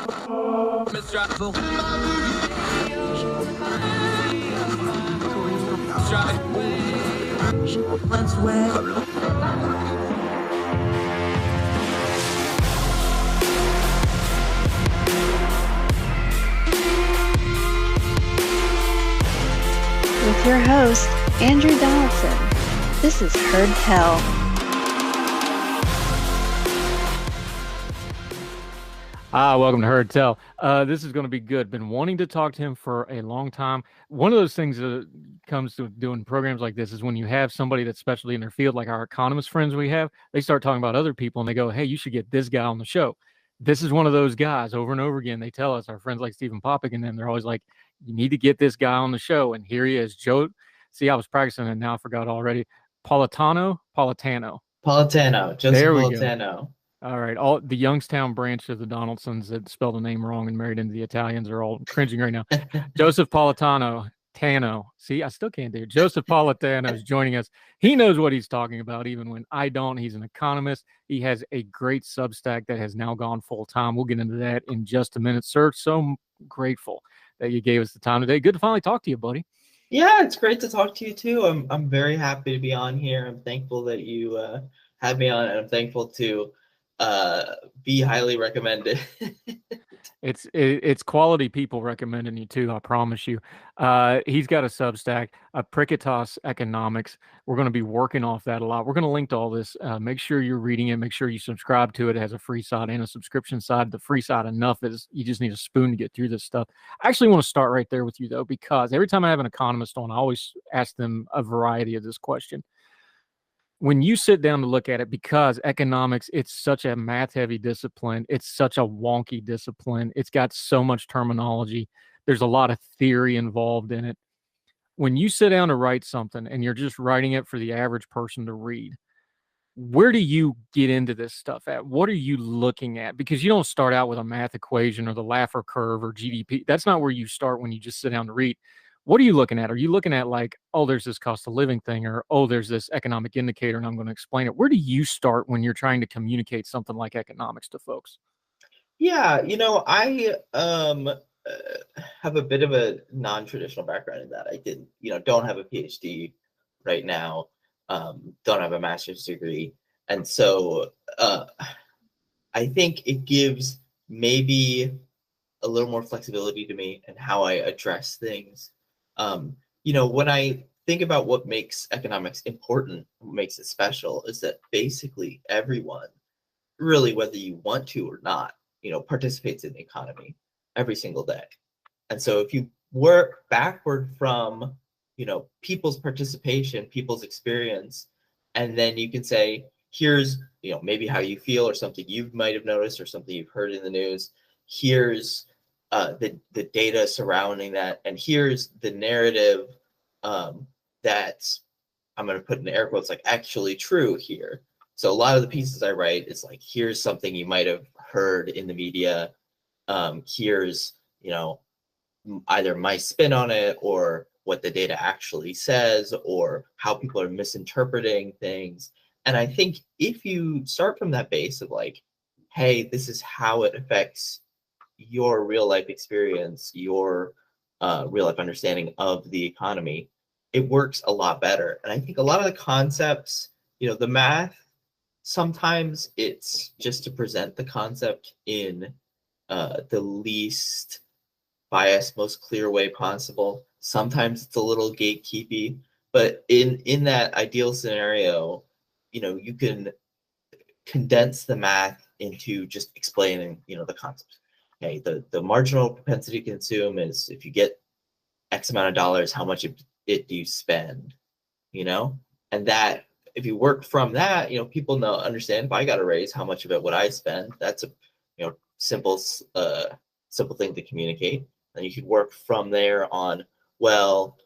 With your host, Andrew Donaldson. This is Heard Tell. Welcome to Heard Tell. This is going to be good. Been wanting to talk to him for a long time. One of those things that comes to doing programs like this is when you have somebody that's specialty in their field, like our economist friends we have, they start talking about other people and they go, hey, you should get this guy on the show. This is one of those guys over and over again. They tell us, our friends like Stephen Popick and them, they're always like, you need to get this guy on the show. And here he is, Joe. See, I was practicing and now I forgot already. Politano. Joesph There we Politano. Go. All right. All the Youngstown branch of the Donaldsons that spelled the name wrong and married into the Italians are all cringing right now. Joesph Politano. See, I still can't do it. Joesph Politano is joining us. He knows what he's talking about, even when I don't. He's an economist. He has a great Substack that has now gone full time. We'll get into that in just a minute, sir. So grateful that you gave us the time today. Good to finally talk to you, buddy. Yeah, it's great to talk to you too. I'm very happy to be on here. I'm thankful that you had me on, and I'm thankful to be highly recommended. It's quality people recommending you too, I promise you. He's got a Substack, Prikitas Economics. We're going to be working off that a lot. We're going to link to all this. Make sure you're reading it. Make sure you subscribe to it. It has a free side and a subscription side. The free side enough is you just need a spoon to get through this stuff. I actually want to start right there with you though, because every time I have an economist on, I always ask them a variety of this question. When you sit down to look at it, because economics, it's such a math-heavy discipline. It's such a wonky discipline. It's got so much terminology. There's a lot of theory involved in it. When you sit down to write something and you're just writing it for the average person to read, where do you get into this stuff at? What are you looking at? Because you don't start out with a math equation or the Laffer curve or GDP. That's not where you start when you just sit down to read. What are you looking at? Are you looking at like, oh, there's this cost of living thing, or, oh, there's this economic indicator and I'm going to explain it? Where do you start when you're trying to communicate something like economics to folks? Yeah, I have a bit of a non-traditional background in that. I don't have a PhD right now, don't have a master's degree. And so I think it gives maybe a little more flexibility to me and how I address things. When I think about what makes economics important, what makes it special, is that basically everyone, really, whether you want to or not, participates in the economy every single day. And so if you work backward from, people's participation, people's experience, and then you can say, here's, maybe how you feel or something you might have noticed or something you've heard in the news. Here's the data surrounding that, and here's the narrative that I'm going to put in air quotes, like actually true here. So a lot of the pieces I write is like, here's something you might have heard in the media. Here's, either my spin on it or what the data actually says or how people are misinterpreting things. And I think if you start from that base of like, hey, this is how it affects your real life experience, your real life understanding of the economy, it works a lot better. And I think a lot of the concepts, the math, sometimes it's just to present the concept in the least biased, most clear way possible. Sometimes it's a little gatekeepy, but in that ideal scenario, you can condense the math into just explaining, the concepts. Okay, the marginal propensity to consume is if you get X amount of dollars, how much of it do you spend? And that if you work from that, people understand if I got a raise, how much of it would I spend? That's a simple thing to communicate. And you could work from there on, well,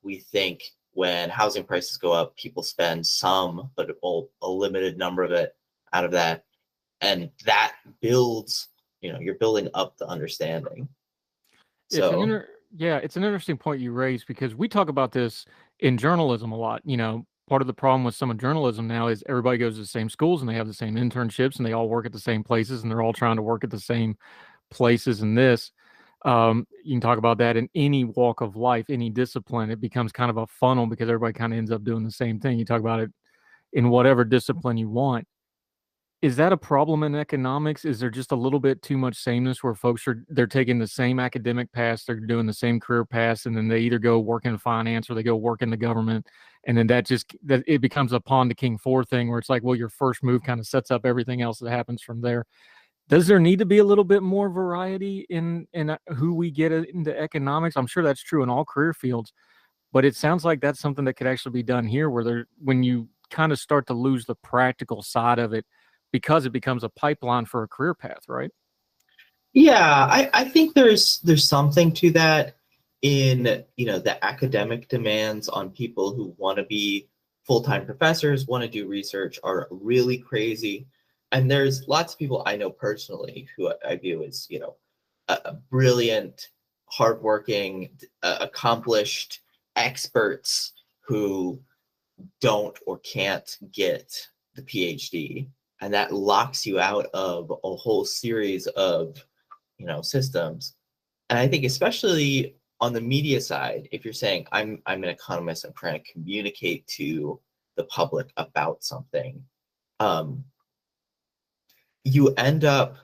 we think when housing prices go up, people spend some, but a limited number of it out of that. And that builds, you're building up the understanding. So it's an interesting point you raised, because we talk about this in journalism a lot. Part of the problem with some of journalism now is everybody goes to the same schools and they have the same internships and they all work at the same places and they're all trying to work at the same places in this. You can talk about that in any walk of life, any discipline. It becomes kind of a funnel because everybody kind of ends up doing the same thing. You talk about it in whatever discipline you want. Is that a problem in economics? Is there just a little bit too much sameness where they're taking the same academic paths, they're doing the same career paths, and then they either go work in finance or they go work in the government, and then that it becomes a pawn to king four thing where it's like, well, your first move kind of sets up everything else that happens from there. Does there need to be a little bit more variety in who we get into economics? I'm sure that's true in all career fields, but it sounds like that's something that could actually be done here, where when you kind of start to lose the practical side of it, because it becomes a pipeline for a career path, right? Yeah, I think there's something to that in, the academic demands on people who want to be full-time professors, want to do research, are really crazy. And there's lots of people I know personally who I view as, a brilliant, hardworking, accomplished experts who don't or can't get the PhD. And that locks you out of a whole series of, systems. And I think especially on the media side, if you're saying, I'm an economist, I'm trying to communicate to the public about something, you end up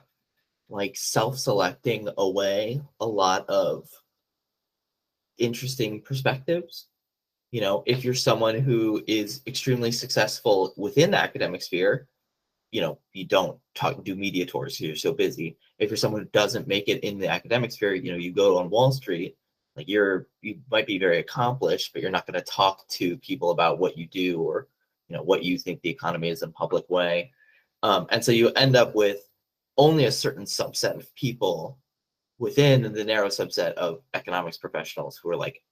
like self-selecting away a lot of interesting perspectives. If you're someone who is extremely successful within the academic sphere, you don't do media tours because you're so busy. If you're someone who doesn't make it in the academic sphere, you go on Wall Street, like you might be very accomplished, but you're not going to talk to people about what you do or, what you think the economy is in a public way. And so you end up with only a certain subset of people within the narrow subset of economics professionals who are like,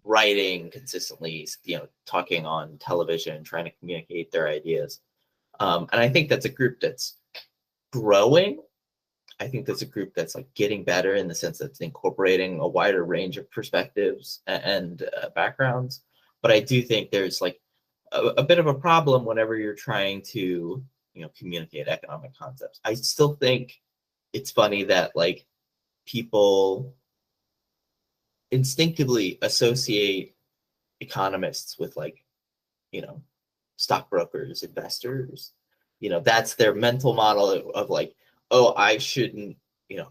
writing consistently, talking on television, trying to communicate their ideas. And I think that's a group that's growing. I think that's a group that's like getting better in the sense that it's incorporating a wider range of perspectives and backgrounds. But I do think there's like a bit of a problem whenever you're trying to, communicate economic concepts. I still think it's funny that like people instinctively associate economists with like, stockbrokers, investors. That's their mental model of like, oh, I shouldn't,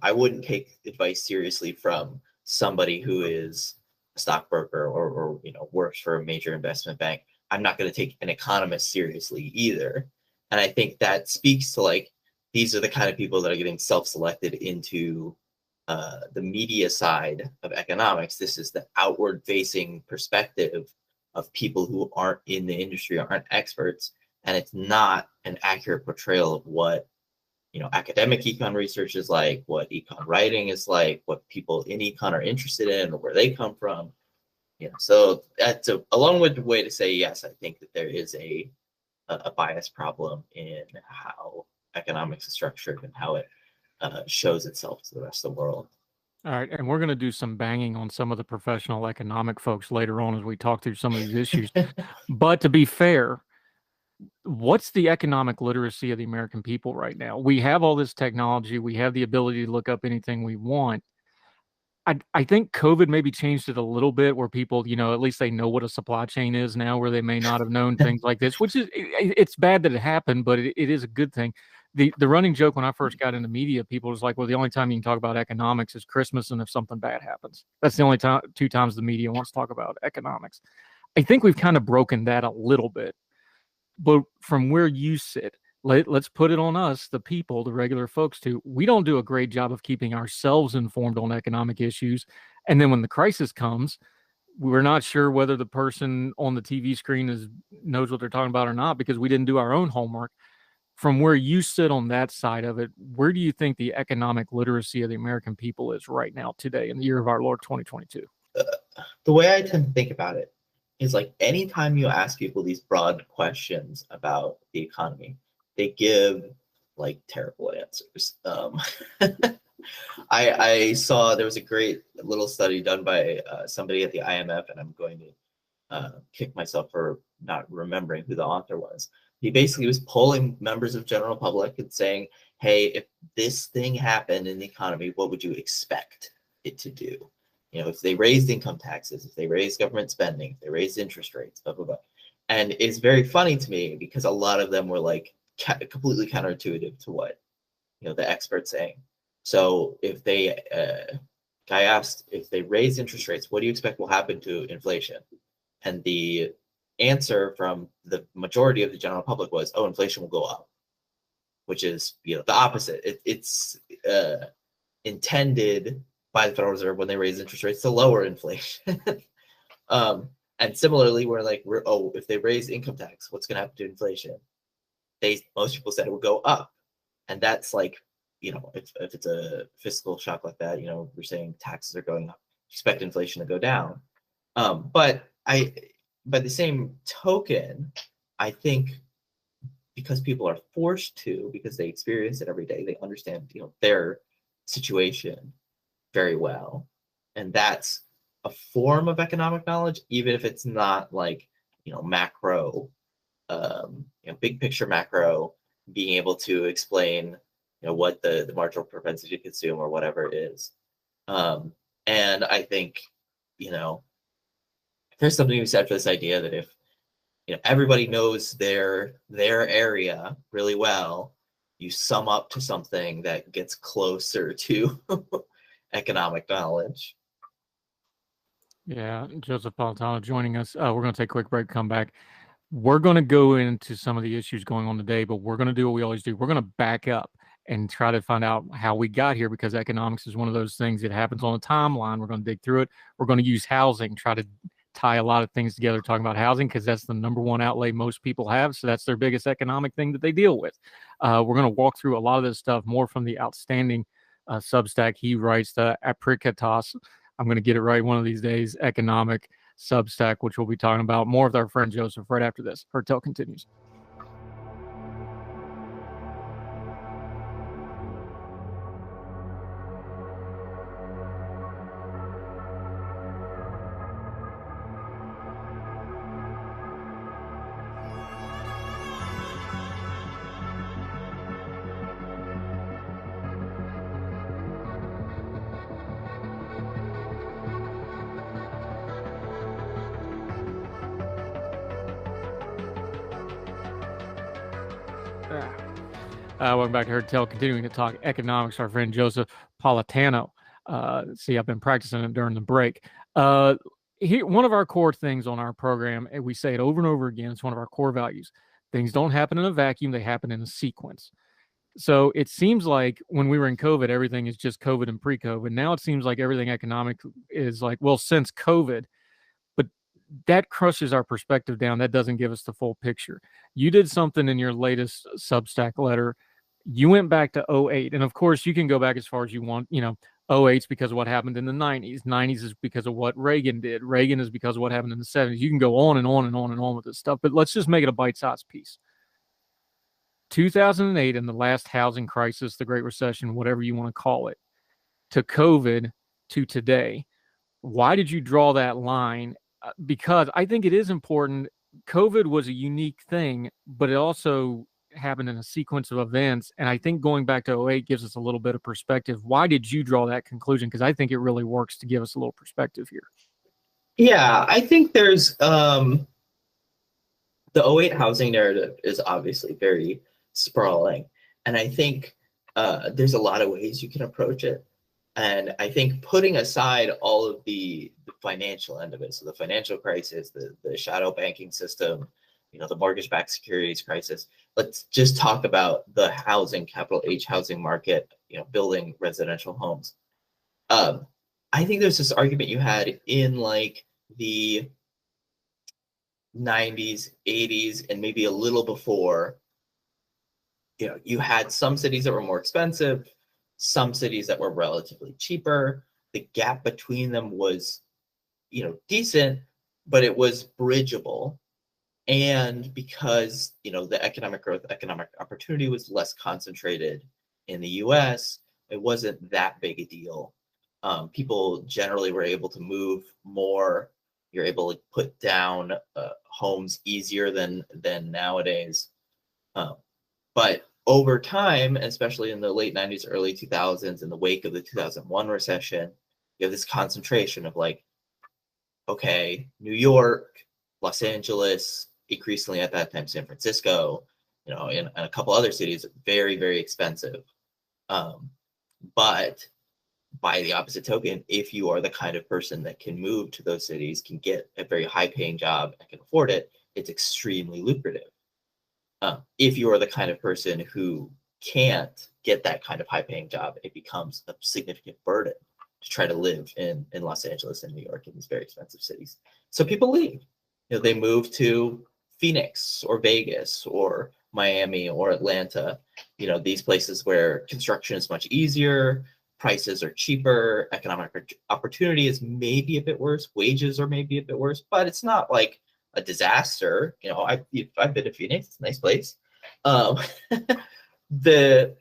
I wouldn't take advice seriously from somebody who is a stockbroker or works for a major investment bank. I'm not going to take an economist seriously either. And I think that speaks to like, these are the kind of people that are getting self-selected into the media side of economics. This is the outward facing perspective of people who aren't in the industry, aren't experts, and it's not an accurate portrayal of what academic econ research is like, what econ writing is like, what people in econ are interested in, or where they come from. So that's a long-winded way to say yes. I think that there is a bias problem in how economics is structured and how it shows itself to the rest of the world. All right, and we're going to do some banging on some of the professional economic folks later on as we talk through some of these issues. But to be fair, what's the economic literacy of the American people right now? We have all this technology. We have the ability to look up anything we want. I think COVID maybe changed it a little bit where people, at least they know what a supply chain is now, where they may not have known things like this, which is, it's bad that it happened, but it is a good thing. The running joke when I first got into media, people was like, well, the only time you can talk about economics is Christmas and if something bad happens. That's the only two times the media wants to talk about economics. I think we've kind of broken that a little bit. But from where you sit, let's put it on us, the people, the regular folks too. We don't do a great job of keeping ourselves informed on economic issues. And then when the crisis comes, we're not sure whether the person on the TV screen knows what they're talking about or not because we didn't do our own homework. From where you sit on that side of it, where do you think the economic literacy of the American people is right now today in the year of our Lord 2022? The way I tend to think about it is like anytime you ask people these broad questions about the economy, they give like terrible answers. I saw there was a great little study done by somebody at the IMF, and I'm going to kick myself for not remembering who the author was. He basically was polling members of general public and saying, hey, if this thing happened in the economy, what would you expect it to do? You know, if they raised income taxes, if they raised government spending, if they raised interest rates, blah, blah, blah. And it's very funny to me because a lot of them were like completely counterintuitive to what, you know, the experts saying. So if they, guy asked, if they raise interest rates, what do you expect will happen to inflation? And the answer from the majority of the general public was, oh, inflation will go up, which is, you know, the opposite. It's intended by the Federal Reserve when they raise interest rates to lower inflation. And similarly, if they raise income tax, what's going to happen to inflation? Most people said it would go up. And that's like, you know, if it's a fiscal shock like that, you know, we're saying taxes are going up, expect inflation to go down. But by the same token, I think because people are forced to, because they experience it every day, they understand, you know, their situation very well. And that's a form of economic knowledge, even if it's not like, you know, macro, you know, big picture macro, being able to explain, you know, what the marginal propensity to consume or whatever it is. And I think, you know, there's something to be said for this idea that if, you know, everybody knows their area really well, you sum up to something that gets closer to economic knowledge. Yeah, Joesph Politano joining us. We're going to take a quick break, come back. We're going to go into some of the issues going on today, but we're going to do what we always do. We're going to back up and try to find out how we got here, because economics is one of those things that happens on a timeline. We're going to dig through it. We're going to use housing, try to tie a lot of things together talking about housing, because that's the number one outlay most people have. So that's their biggest economic thing that they deal with. We're going to walk through a lot of this stuff more from the outstanding Substack he writes, the Apricatas. I'm going to get it right one of these days, economic Substack, which we'll be talking about more with our friend Joesph right after this. Heard Tell continues. Welcome back to Heard Tell, continuing to talk economics. Our friend Joesph Politano. See, I've been practicing it during the break. Here, one of our core things on our program, and we say it over and over again, it's one of our core values. Things don't happen in a vacuum, they happen in a sequence. So it seems like when we were in COVID, everything is just COVID and pre-COVID. Now it seems like everything economic is like, well, since COVID, but that crushes our perspective down. That doesn't give us the full picture. You did something in your latest Substack letter. You went back to 08. And of course, you can go back as far as you want. You know, 08 is because of what happened in the 90s. 90s is because of what Reagan did. Reagan is because of what happened in the 70s. You can go on and on and on and on with this stuff, but let's just make it a bite-sized piece. 2008 and the last housing crisis, the Great Recession, whatever you want to call it, to COVID, to today. Why did you draw that line? Because I think it is important. COVID was a unique thing, but it also happened in a sequence of events. And I think going back to 08 gives us a little bit of perspective. Why did you draw that conclusion? Because I think it really works to give us a little perspective here. Yeah, I think there's the 08 housing narrative is obviously very sprawling. And I think there's a lot of ways you can approach it. And I think putting aside all of the financial end of it, so the financial crisis, the shadow banking system, you know, the mortgage-backed securities crisis, let's just talk about the housing, capital H housing market, you know, building residential homes. I think there's this argument you had in like the 90s, 80s, and maybe a little before. You know, you had some cities that were more expensive, some cities that were relatively cheaper. The gap between them was, you know, decent, but it was bridgeable. And because, you know, the economic growth, economic opportunity was less concentrated in the US, it wasn't that big a deal. People generally were able to move more. You're able to put down homes easier than nowadays. But over time, especially in the late 90s, early 2000s, in the wake of the 2001 recession, you have this concentration of like, okay, New York, Los Angeles, increasingly at that time, San Francisco, and a couple other cities, very, very expensive. But by the opposite token, if you are the kind of person that can move to those cities, can get a very high paying job and can afford it, it's extremely lucrative. If you are the kind of person who can't get that kind of high paying job, it becomes a significant burden to try to live in Los Angeles and New York, in these very expensive cities. So people leave. They move to Phoenix or Vegas or Miami or Atlanta, these places where construction is much easier, prices are cheaper, economic opportunity is maybe a bit worse, wages are maybe a bit worse, but it's not like a disaster. I've been to Phoenix, it's a nice place. The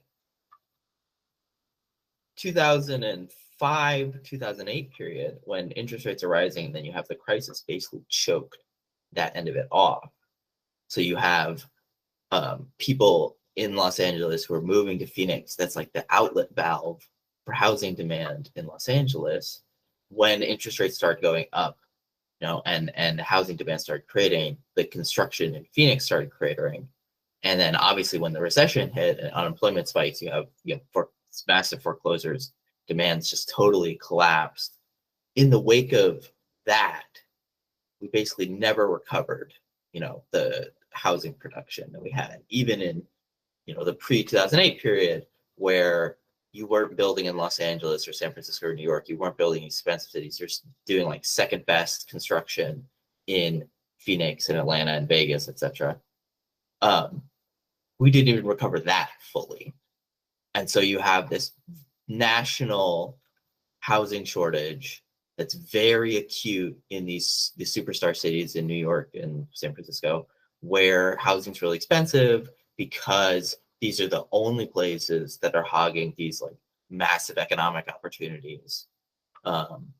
2005, 2008 period, when interest rates are rising, then you have the crisis basically choked that end of it off. So you have people in Los Angeles who are moving to Phoenix. That's like the outlet valve for housing demand in Los Angeles. When interest rates start going up, and housing demand started creating, the construction in Phoenix started cratering. And then obviously when the recession hit and unemployment spikes, you have massive foreclosures, demands just totally collapsed. In the wake of that, we basically never recovered, the housing production that we had, even in, the pre-2008 period, where you weren't building in Los Angeles or San Francisco or New York. You weren't building expensive cities. You're doing like second best construction in Phoenix and Atlanta and Vegas, etc. We didn't even recover that fully. And so you have this national housing shortage that's very acute in the superstar cities in New York and San Francisco, where housing's really expensive because these are the only places that are hogging these like massive economic opportunities. And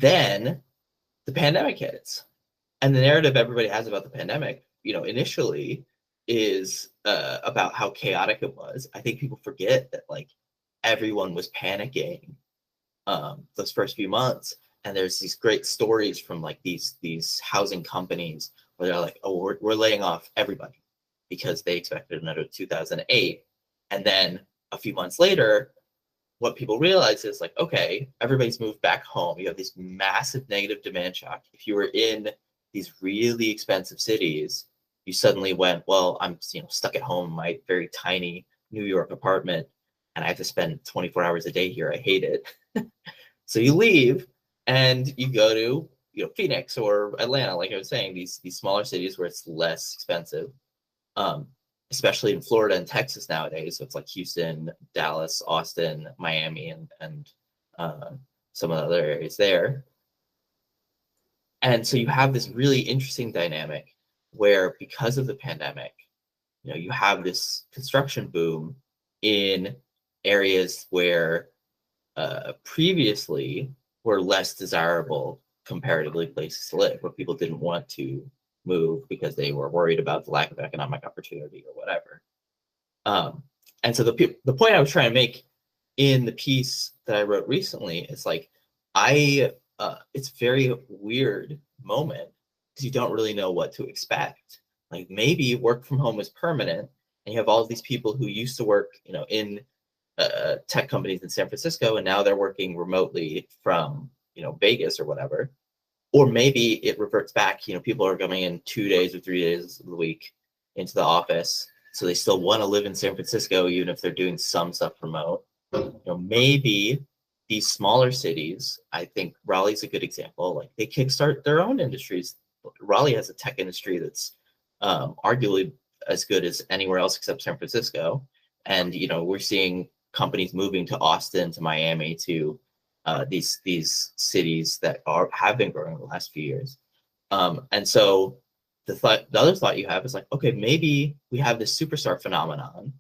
then the pandemic hits. And the narrative everybody has about the pandemic, initially is about how chaotic it was. I think people forget that like everyone was panicking those first few months. And there's these great stories from like these housing companies where they're like, oh, we're laying off everybody, because they expected another 2008. And then a few months later, what people realize is like, okay, everybody's moved back home. You have this massive negative demand shock. If you were in these really expensive cities, you suddenly went, well, I'm stuck at home in my very tiny New York apartment, and I have to spend 24 hours a day here. I hate it. So you leave and you go to Phoenix or Atlanta, like I was saying, these smaller cities where it's less expensive. Especially in Florida and Texas nowadays. So it's like Houston, Dallas, Austin, Miami, and some of the other areas there. And so you have this really interesting dynamic where, because of the pandemic, you have this construction boom in areas where previously were less desirable comparatively places to live, where people didn't want to move because they were worried about the lack of economic opportunity or whatever. And so the point I was trying to make in the piece that I wrote recently is like, it's a very weird moment because you don't really know what to expect. Like maybe work from home is permanent and you have all of these people who used to work, in tech companies in San Francisco, and now they're working remotely from, Vegas or whatever. Or maybe it reverts back, people are coming in 2 days or 3 days of the week into the office. So they still want to live in San Francisco, even if they're doing some stuff remote. Maybe these smaller cities, I think Raleigh's a good example, like they kickstart their own industries. Raleigh has a tech industry that's arguably as good as anywhere else except San Francisco. And, we're seeing companies moving to Austin, to Miami, to these cities that have been growing in the last few years. And so the other thought you have is like, okay, maybe we have this superstar phenomenon.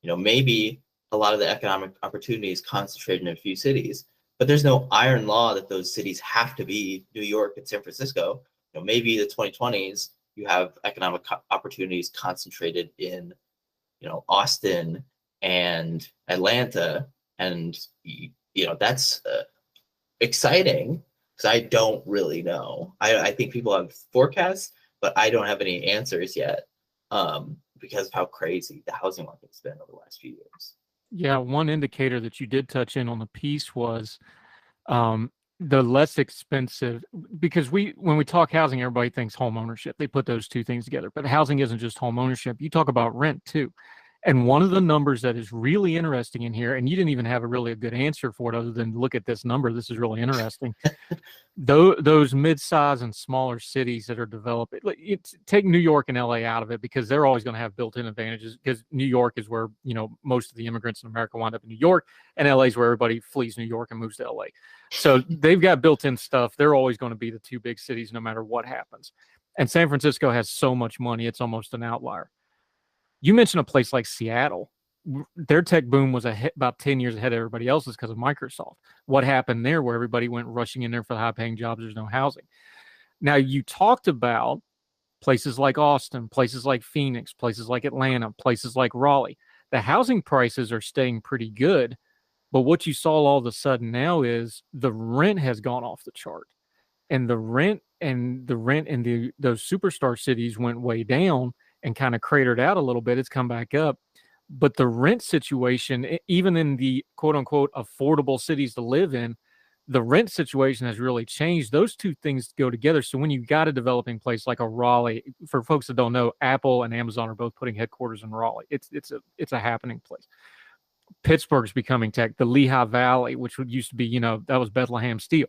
Maybe a lot of the economic opportunity is concentrated in a few cities, but there's no iron law that those cities have to be New York and San Francisco. Maybe the 2020s, you have economic opportunities concentrated in, Austin and Atlanta, and that's exciting because I don't really know. I think people have forecasts, but I don't have any answers yet because of how crazy the housing market's been over the last few years. Yeah, one indicator that you did touch in on the piece was the less expensive, because when we talk housing, everybody thinks home ownership. They put those two things together, but housing isn't just home ownership. You talk about rent too. And one of the numbers that is really interesting in here, and you didn't even have a good answer for it other than look at this number. This is really interesting. Those mid-size and smaller cities that are developed, take New York and LA out of it because they're always going to have built-in advantages, because New York is where most of the immigrants in America wind up in New York, and LA is where everybody flees New York and moves to LA. So they've got built-in stuff. They're always going to be the two big cities no matter what happens. And San Francisco has so much money, it's almost an outlier. You mentioned a place like Seattle. Their tech boom was about 10 years ahead of everybody else's because of Microsoft. What happened there where everybody went rushing in there for the high-paying jobs? There's no housing. Now, you talked about places like Austin, places like Phoenix, places like Atlanta, places like Raleigh. The housing prices are staying pretty good, but what you saw all of a sudden now is the rent has gone off the chart. And the rent in those superstar cities went way down and kind of cratered out a little bit. It's come back up. But the rent situation, even in the quote unquote affordable cities to live in, the rent situation has really changed. Those two things go together. So when you got a developing place like a Raleigh, for folks that don't know, Apple and Amazon are both putting headquarters in Raleigh. It's a happening place. Pittsburgh's becoming tech. The Lehigh Valley, which used to be, that was Bethlehem Steel,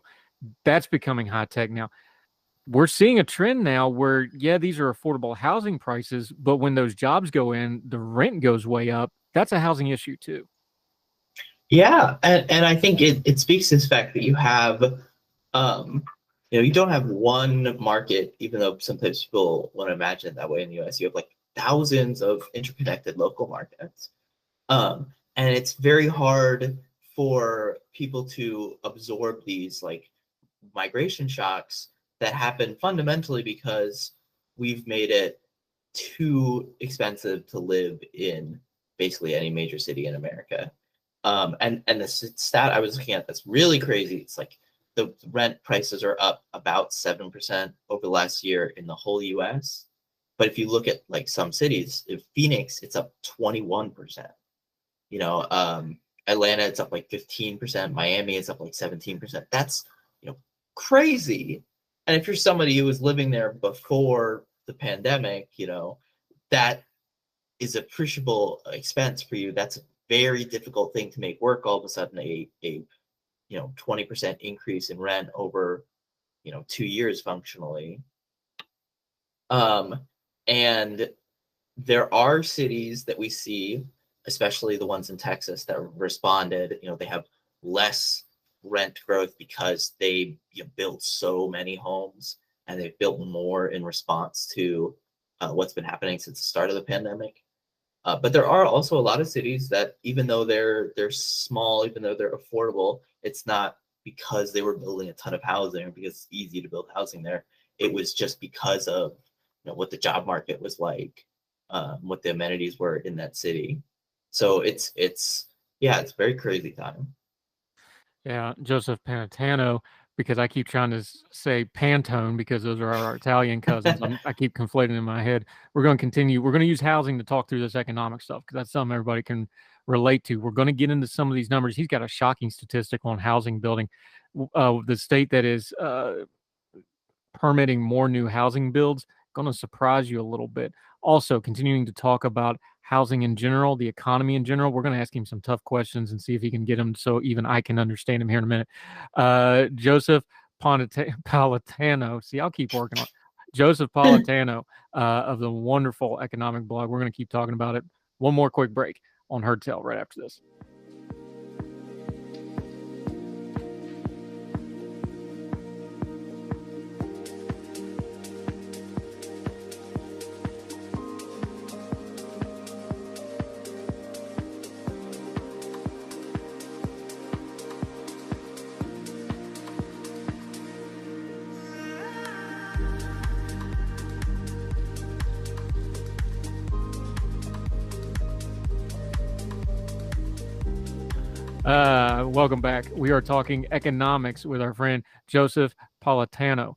that's becoming high tech now. We're seeing a trend now where, these are affordable housing prices, but when those jobs go in, the rent goes way up. That's a housing issue too. Yeah, and I think it speaks to this fact that you have, you don't have one market, even though sometimes people want to imagine it that way in the U.S. You have like thousands of interconnected local markets, and it's very hard for people to absorb these like migration shocks that happen fundamentally because we've made it too expensive to live in basically any major city in America. And the stat I was looking at that's really crazy. It's like the rent prices are up about 7% over the last year in the whole US. But if you look at like some cities, in Phoenix, it's up 21%. Atlanta, it's up like 15%. Miami, it's up like 17%. That's, crazy. And if you're somebody who was living there before the pandemic, that is appreciable expense for you. That's a very difficult thing to make work. All of a sudden, a 20% increase in rent over 2 years functionally. And there are cities that we see, especially the ones in Texas, that responded. They have less rent growth because they built so many homes, and they've built more in response to what's been happening since the start of the pandemic. But there are also a lot of cities that, even though they're small, even though they're affordable, it's not because they were building a ton of housing or because it's easy to build housing there. It was just because of what the job market was like, what the amenities were in that city. So it's a very crazy time. Yeah, Joesph Politano, because I keep trying to say Pantone because those are our Italian cousins. I keep conflating in my head. We're going to continue. We're going to use housing to talk through this economic stuff because that's something everybody can relate to. We're going to get into some of these numbers. He's got a shocking statistic on housing building. The state that is permitting more new housing builds, going to surprise you a little bit. Also, continuing to talk about housing in general, the economy in general. We're going to ask him some tough questions and see if he can get them so even I can understand him here in a minute. Joesph Politano. See, I'll keep working on it. Joesph Politano of the wonderful economic blog. We're going to keep talking about it. One more quick break on Heard Tell right after this. Welcome back. We are talking economics with our friend Joesph Politano.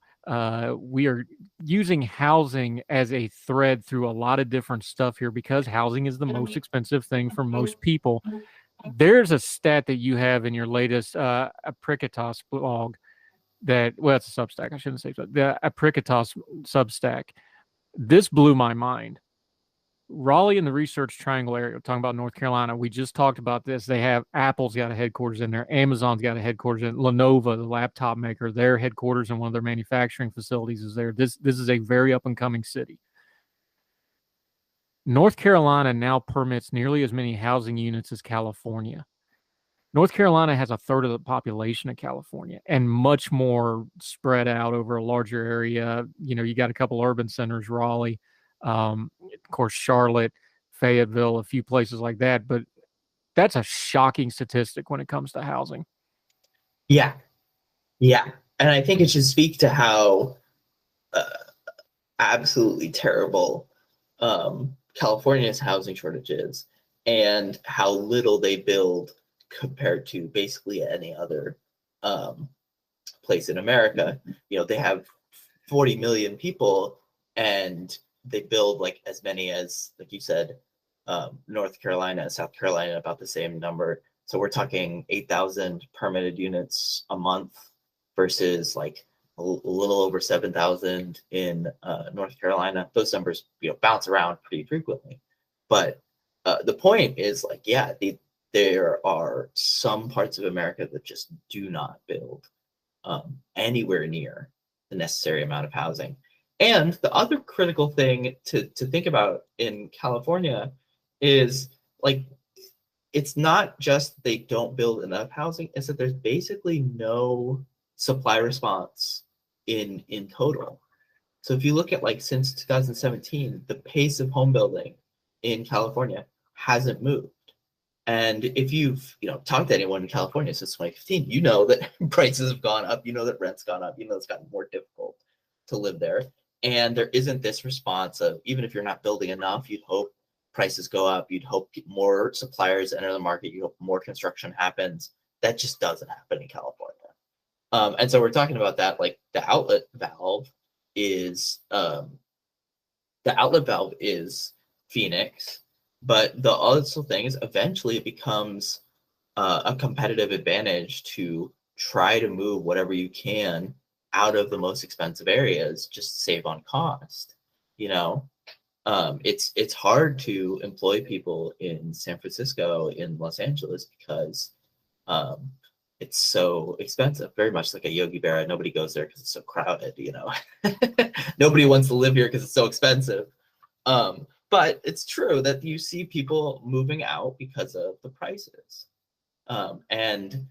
We are using housing as a thread through a lot of different stuff here because housing is the most expensive thing for most people. There's a stat that you have in your latest Apricotos blog that, well, it's a Substack. I shouldn't say so. The Apricotos Substack. This blew my mind. Raleigh and the Research Triangle area, talking about North Carolina, we just talked about this. They have Apple's got a headquarters in there. Amazon's got a headquarters in Lenovo, the laptop maker. Their headquarters and one of their manufacturing facilities is there. This is a very up and coming city. North Carolina now permits nearly as many housing units as California. North Carolina has a third of the population of California and much more spread out over a larger area. You know, you got a couple urban centers, Raleigh, of course, Charlotte, Fayetteville, a few places like that. But that's a shocking statistic when it comes to housing. Yeah. And I think it should speak to how absolutely terrible California's housing shortage is and how little they build compared to basically any other place in America. You know, they have 40 million people and they build like as many as, like you said, North Carolina, South Carolina, about the same number. So we're talking 8,000 permitted units a month versus like a little over 7,000 in North Carolina. Those numbers, you know, bounce around pretty frequently. But the point is like, yeah, there are some parts of America that just do not build anywhere near the necessary amount of housing. And the other critical thing to think about in California is like, it's not just they don't build enough housing, it's that there's basically no supply response in total. So if you look at like since 2017, the pace of home building in California hasn't moved. And if you've talked to anyone in California since 2015, you know that prices have gone up, you know that rent's gone up, you know it's gotten more difficult to live there. And there isn't this response of, even if you're not building enough, you'd hope prices go up, you'd hope more suppliers enter the market, you hope more construction happens. That just doesn't happen in California. And so we're talking about that, like the outlet valve is Phoenix, but the other thing is eventually it becomes a competitive advantage to try to move whatever you can out of the most expensive areas, just to save on cost. It's hard to employ people in San Francisco, in Los Angeles, because it's so expensive, very much like a Yogi Berra. Nobody goes there because it's so crowded, Nobody wants to live here because it's so expensive. But it's true that you see people moving out because of the prices. And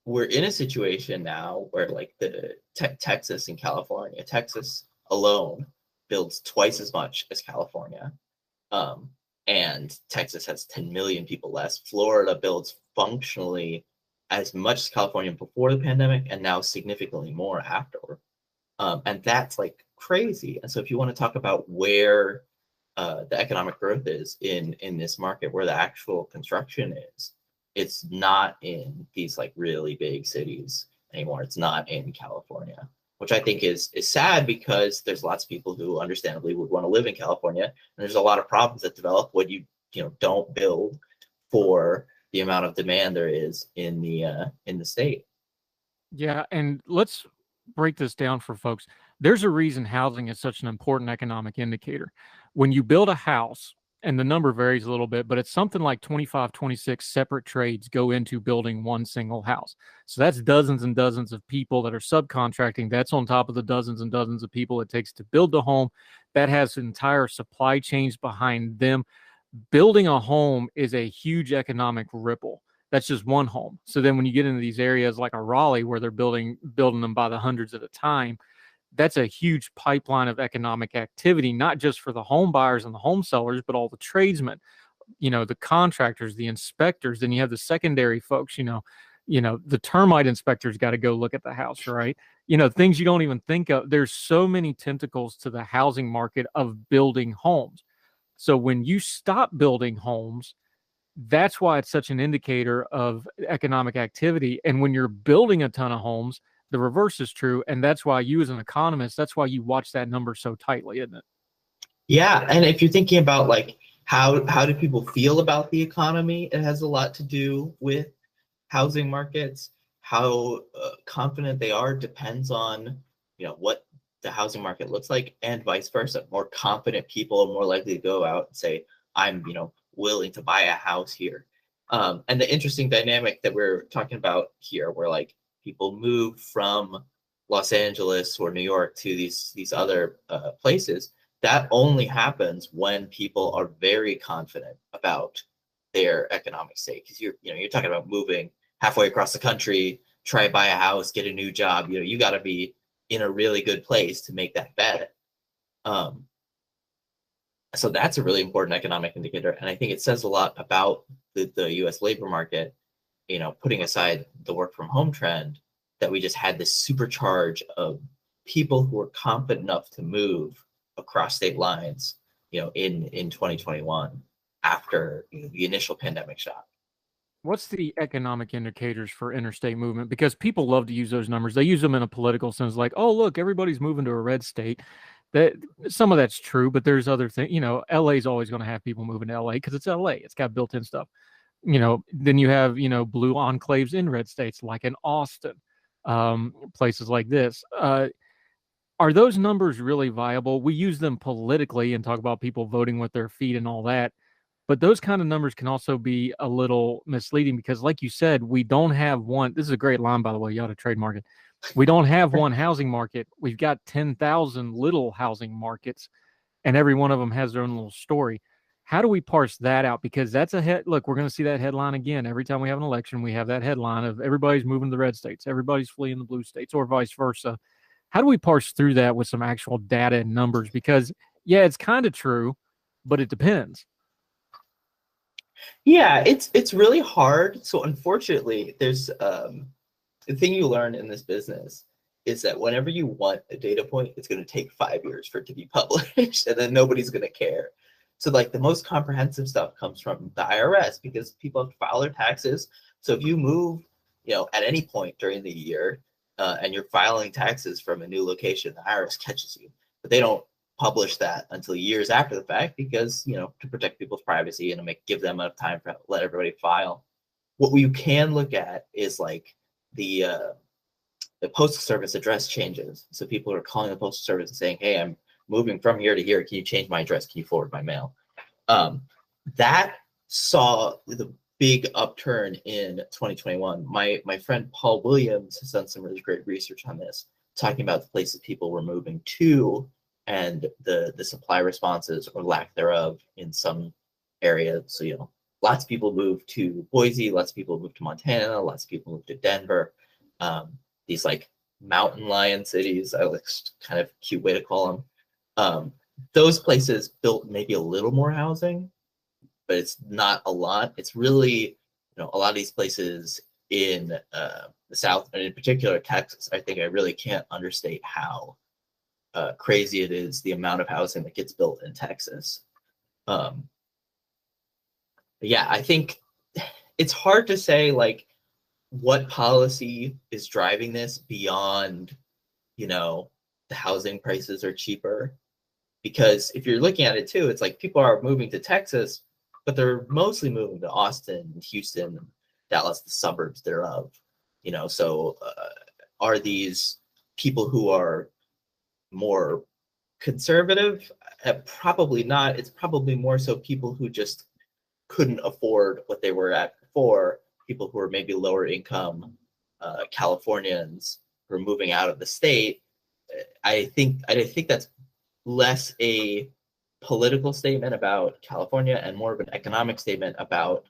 we're in a situation now where like the Texas and California, Texas alone builds twice as much as California. And Texas has 10 million people less. Florida builds functionally as much as California before the pandemic and now significantly more after. And that's like crazy. And so if you want to talk about where the economic growth is in this market, where the actual construction is, it's not in these like really big cities anymore. It's not in California, which I think is sad, because there's lots of people who understandably would want to live in California, and there's a lot of problems that develop when you don't build for the amount of demand there is in the state. Yeah, and let's break this down for folks. There's a reason housing is such an important economic indicator. When you build a house, and the number varies a little bit, but it's something like 25, 26 separate trades go into building one single house. So that's dozens and dozens of people that are subcontracting. That's on top of the dozens and dozens of people it takes to build the home. That has entire supply chains behind them. Building a home is a huge economic ripple. That's just one home. So then when you get into these areas like a Raleigh, where they're building them by the hundreds at a time, that's a huge pipeline of economic activity, not just for the home buyers and the home sellers, but all the tradesmen, the contractors, the inspectors. Then you have the secondary folks, the termite inspectors got to go look at the house, right? Things you don't even think of. There's so many tentacles to the housing market of building homes. So when you stop building homes, That's why it's such an indicator of economic activity. And when you're building a ton of homes, the reverse is true. And that's why you, as an economist, that's why you watch that number so tightly, isn't it? Yeah, and if you're thinking about like how do people feel about the economy, it has a lot to do with housing markets. How confident they are depends on, what the housing market looks like, and vice versa. More confident people are more likely to go out and say, I'm, willing to buy a house here. And the interesting dynamic that we're talking about here, where like people move from Los Angeles or New York to these other places, that only happens when people are very confident about their economic state. Because you're talking about moving halfway across the country, try to buy a house, get a new job. You got to be in a really good place to make that bet. So that's a really important economic indicator, and I think it says a lot about the U.S. labor market. Putting aside the work from home trend, that we just had this supercharge of people who were confident enough to move across state lines, in 2021 after the initial pandemic shock. What's the economic indicators for interstate movement? Because people love to use those numbers. They use them in a political sense, like, oh, look, everybody's moving to a red state. That some of that's true, but there's other things. LA is always going to have people moving to LA because it's LA. It's got built-in stuff. Then you have blue enclaves in red states, like in Austin, places like this. Are those numbers really viable? We use them politically and talk about people voting with their feet and all that. But those kind of numbers can also be a little misleading because, like you said, we don't have one. This is a great line, by the way. You ought to trademark it. We don't have one housing market. We've got 10,000 little housing markets, and every one of them has their own little story. How do we parse that out? Because that's look, we're going to see that headline again. Every time we have an election, we have that headline of everybody's moving to the red states, everybody's fleeing the blue states, or vice versa. How do we parse through that with some actual data and numbers? Because, yeah, it's kind of true, but it depends. Yeah, it's really hard. So unfortunately, there's the thing you learn in this business is that whenever you want a data point, it's going to take 5 years for it to be published, and then nobody's going to care. So like the most comprehensive stuff comes from the IRS because people have to file their taxes. So if you move, at any point during the year, and you're filing taxes from a new location, the IRS catches you, but they don't publish that until years after the fact because, to protect people's privacy and to give them enough time to let everybody file. What you can look at is like the postal service address changes. So people are calling the postal service and saying, hey, I'm moving from here to here. Can you change my address? Can you forward my mail? That saw the big upturn in 2021. My friend Paul Williams has done some really great research on this, talking about the places people were moving to and the supply responses or lack thereof in some areas. So, lots of people moved to Boise, lots of people moved to Montana, lots of people moved to Denver. These like mountain lion cities, I like kind of cute way to call them. Those places built maybe a little more housing, but it's not a lot. It's really, a lot of these places in the South, and in particular Texas, I think I really can't understate how crazy it is, the amount of housing that gets built in Texas. Yeah, I think it's hard to say like what policy is driving this beyond, the housing prices are cheaper. Because if you're looking at it too, it's like people are moving to Texas, but they're mostly moving to Austin, Houston, Dallas, the suburbs thereof. So are these people who are more conservative? Probably not. It's probably more so people who just couldn't afford what they were at before, people who are maybe lower income Californians who are moving out of the state. I think that's less a political statement about California and more of an economic statement about,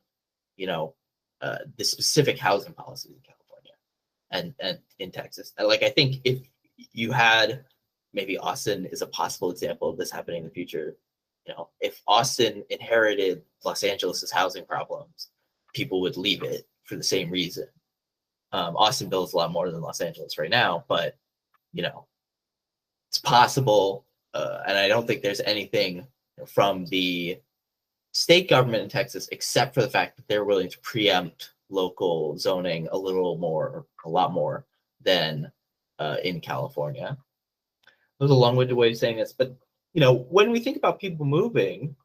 the specific housing policies in California and in Texas. Like, I think if you had, maybe Austin is a possible example of this happening in the future. If Austin inherited Los Angeles's housing problems, people would leave it for the same reason. Austin builds a lot more than Los Angeles right now, but it's possible. And I don't think there's anything from the state government in Texas, except for the fact that they're willing to preempt local zoning a lot more than in California. It was a long-winded way of saying this, but when we think about people moving,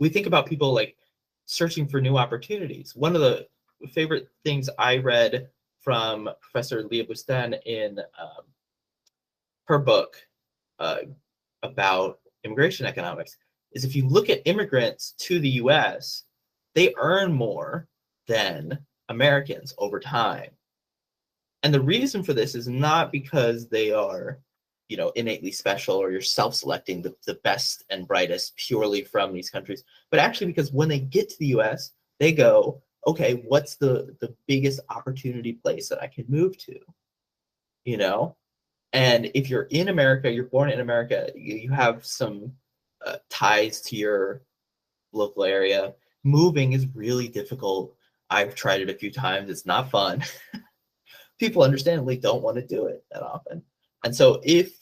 we think about people like searching for new opportunities. One of the favorite things I read from Professor Leah Bustan in her book about immigration economics is if you look at immigrants to the US, they earn more than Americans over time. And the reason for this is not because they are, innately special or you're self-selecting the best and brightest purely from these countries, but actually because when they get to the US, they go, okay, what's the biggest opportunity place that I can move to? And if you're in America, you're born in America, you have some ties to your local area. Moving is really difficult. I've tried it a few times. It's not fun. People understandably don't want to do it that often. And so if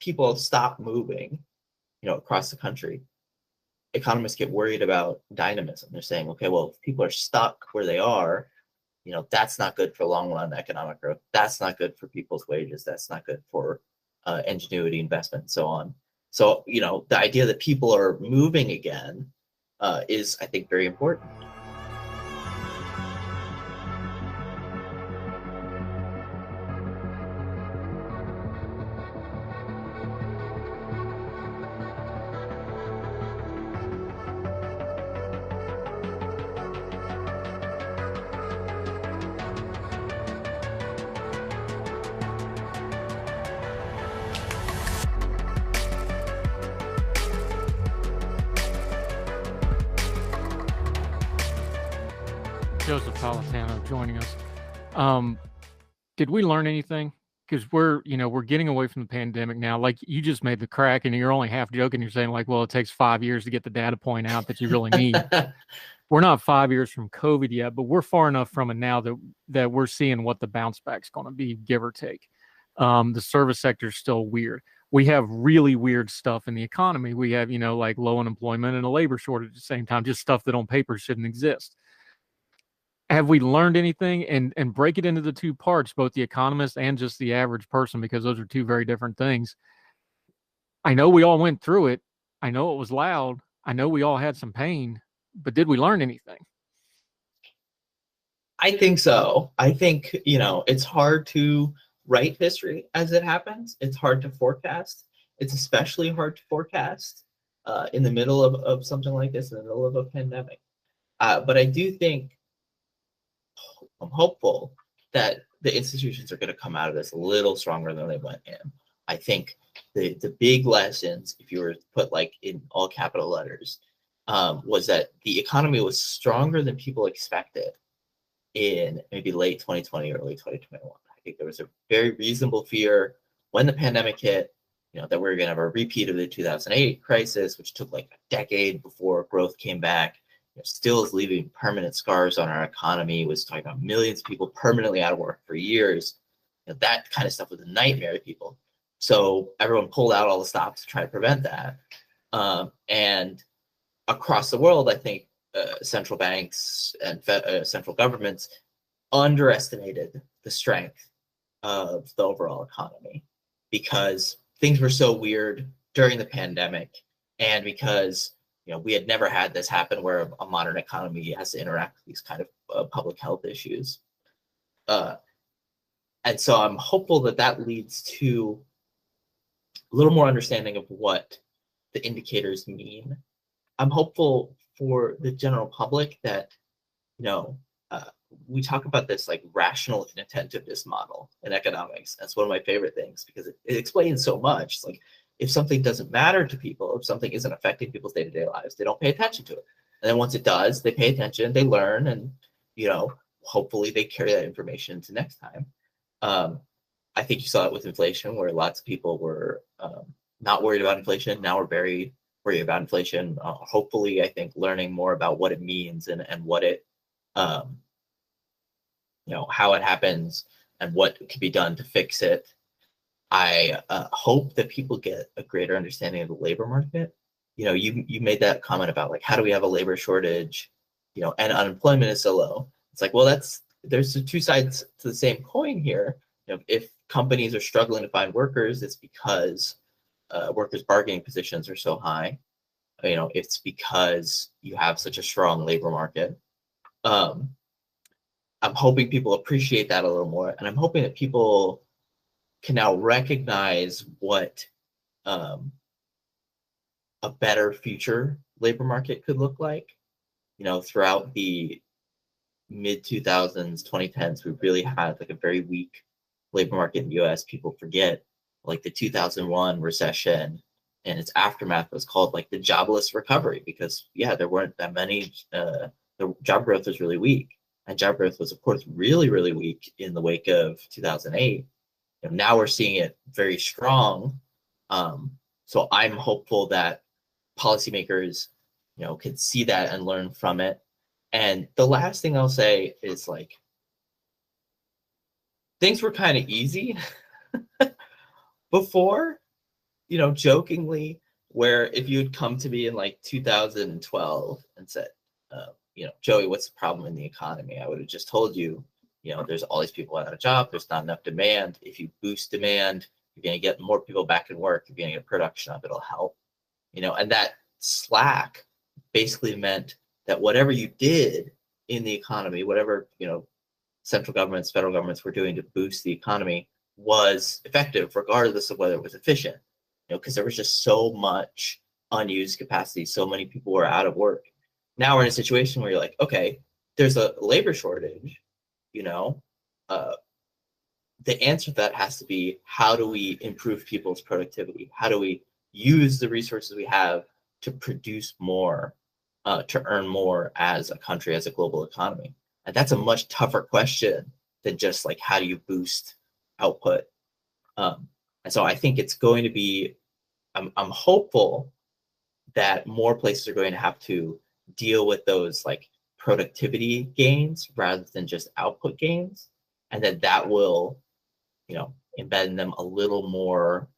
people stop moving, across the country, economists get worried about dynamism. They're saying, okay, well, if people are stuck where they are, that's not good for long run economic growth. That's not good for people's wages. That's not good for ingenuity, investment, and so on. So, the idea that people are moving again is, I think, very important. Joesph Politano joining us. Did we learn anything? Because we're getting away from the pandemic now. Like you just made the crack, and you're only half joking. You're saying like, well, it takes 5 years to get the data point out that you really need. We're not 5 years from COVID yet, but we're far enough from it now that we're seeing what the bounce back's going to be, give or take. The service sector is still weird. We have really weird stuff in the economy. We have, like low unemployment and a labor shortage at the same time, just stuff that on paper shouldn't exist. Have we learned anything? And break it into the two parts, both the economist and just the average person, because those are two very different things. I know we all went through it. I know it was loud. I know we all had some pain, but did we learn anything? I think so. I think, it's hard to write history as it happens. It's hard to forecast. It's especially hard to forecast in the middle of something like this, in the middle of a pandemic. But I do think, I'm hopeful that the institutions are going to come out of this a little stronger than they went in. I think the big lessons, if you were to put like in all capital letters, was that the economy was stronger than people expected in maybe late 2020, early 2021. I think there was a very reasonable fear when the pandemic hit, that we were going to have a repeat of the 2008 crisis, which took like a decade before growth came back. Still is leaving permanent scars on our economy, was talking about millions of people permanently out of work for years. That kind of stuff was a nightmare to people. So everyone pulled out all the stops to try to prevent that. And across the world, I think central banks and central governments underestimated the strength of the overall economy because things were so weird during the pandemic, and because we had never had this happen where a modern economy has to interact with these kind of public health issues. And so I'm hopeful that leads to a little more understanding of what the indicators mean. I'm hopeful for the general public that, we talk about this like rational inattentiveness model in economics. That's one of my favorite things because it explains so much. It's like, if something doesn't matter to people, if something isn't affecting people's day-to-day lives, they don't pay attention to it. And then once it does, they pay attention, they learn, and, hopefully they carry that information to next time. I think you saw it with inflation, where lots of people were not worried about inflation. Now we're very worried about inflation. Hopefully, I think learning more about what it means and what it, how it happens and what can be done to fix it. I hope that people get a greater understanding of the labor market. you made that comment about like, how do we have a labor shortage, and unemployment is so low? It's like, well, there's the two sides to the same coin here. If companies are struggling to find workers, it's because workers' bargaining positions are so high. It's because you have such a strong labor market. I'm hoping people appreciate that a little more, and I'm hoping that people can now recognize what a better future labor market could look like. Throughout the mid 2000s, 2010s, we really had like a very weak labor market in the US. People forget like the 2001 recession and its aftermath was called like the jobless recovery because there weren't that many, the job growth was really weak. And job growth was, of course, really, really weak in the wake of 2008. Now we're seeing it very strong. So I'm hopeful that policymakers, can see that and learn from it. And the last thing I'll say is like, things were kind of easy before, jokingly, where if you had come to me in like 2012 and said, Joey, what's the problem in the economy? I would have just told you, there's all these people out of job. There's not enough demand. If you boost demand, you're going to get more people back in work. You're going to get production up. It'll help, and that slack basically meant that whatever you did in the economy, whatever, central governments, federal governments were doing to boost the economy was effective, regardless of whether it was efficient, because there was just so much unused capacity. So many people were out of work. Now we're in a situation where you're like, okay, there's a labor shortage, the answer to that has to be, how do we improve people's productivity? How do we use the resources we have to produce more, to earn more as a country, as a global economy? And that's a much tougher question than just like, how do you boost output? And so I think it's going to be, I'm hopeful that more places are going to have to deal with those like productivity gains rather than just output gains, and that will, embed in them a little more